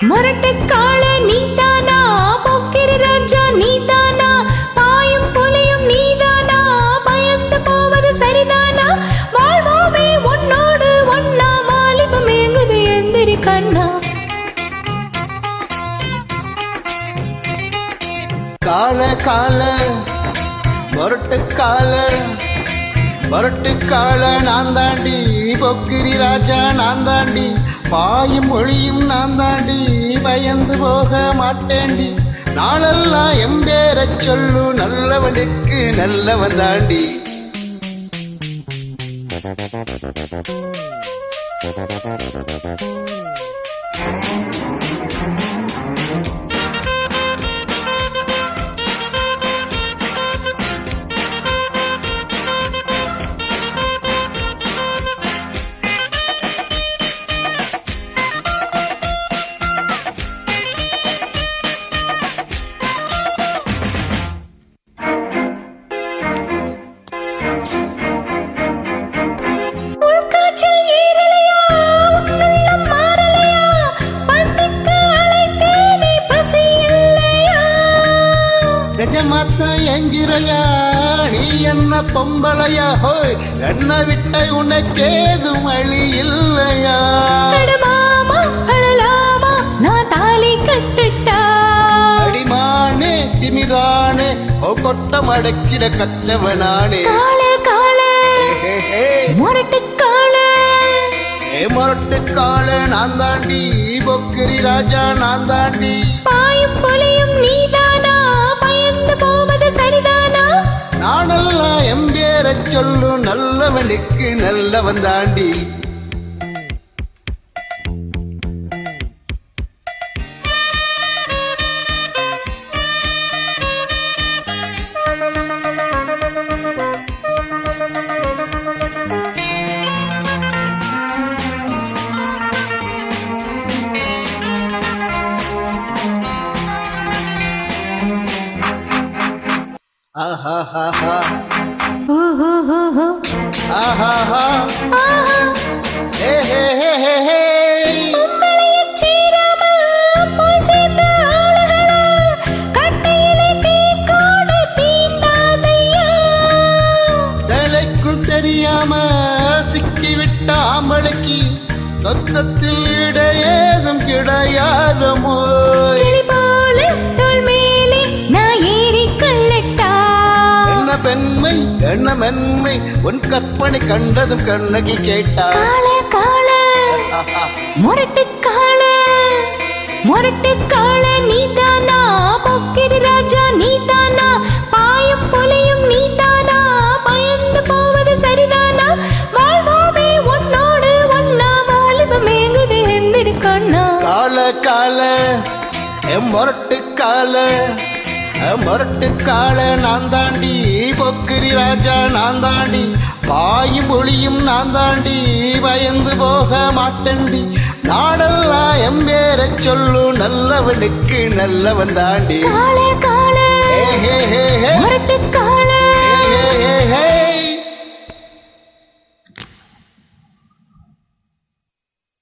முரட்டுக்காள நீதானா போக்கிரி ராஜா நீதானா பாயும் புலியும் நீதானா பயந்து போவது சரிதானா வாழ்வோமே உன்னோடு ஒன்னா மாலிபம் ஏங்குது எந்திரி கண்ணா கால கால முரட்டுக்கால நான் தாண்டி பொக்கிரி ராஜா நான் தாண்டி பாயும் மொழியும் நான் தாண்டி பயந்து போக மாட்டேண்டி நாளெல்லாம் எம்பேரச் சொல்லு நல்லவனுக்கு நல்லவன் தாண்டி எங்கிறையா நீ என்ன பொம்பளையா ஹோய் என்ன விட்ட உனக்கேதும் வழி இல்லையா நான் தாலி கட்டுட்டா அடிமானே திமிதானே ஓ கொட்ட மடக்கிட கற்றவனானே முரட்டுக்கால நான் தாண்டி பொக்கிரி ராஜா நான் தாண்டி பாயும் புலியும் நீதானா பயந்து போவது சரிதானா நானெல்லாம் எம்பேரச் சொல்லு நல்லவனுக்கு நல்லவன் தாண்டி ஆஹாஹா ஆஹாஹா ஹே ஹே ஹே ஹே ஹே தலைக்குள் தெரியாம சிக்கிவிட்ட ஆம்பளைக்கு சொத்தத்தில் இடையேதும் கிடையாதமோ பெண்மை என்ன மென்மை உன் கற்பனை கண்டதும் கண்ணகி கேட்டாள் முரட்டுக்காள நீதானா பொக்கிரி ராஜா நீதானா பாயும் புலியும் நீதானா பயந்து போவது சரிதானா வாழ்வோமே உன்னோடு ஒன்னா வாலிபம் ஏங்குது எந்திரி கண்ணா கால முரட்டுக்கால நான் தாண்டி பொக்கிரி ராஜா நான் தாண்டி பாயும் ஒளியும் நான் தாண்டி பயந்து போக மாட்டேண்டி நாடெல்லாம் எம்பேரச் சொல்லு நல்லவனுக்கு நல்லவன் தாண்டி முரட்டுக்காள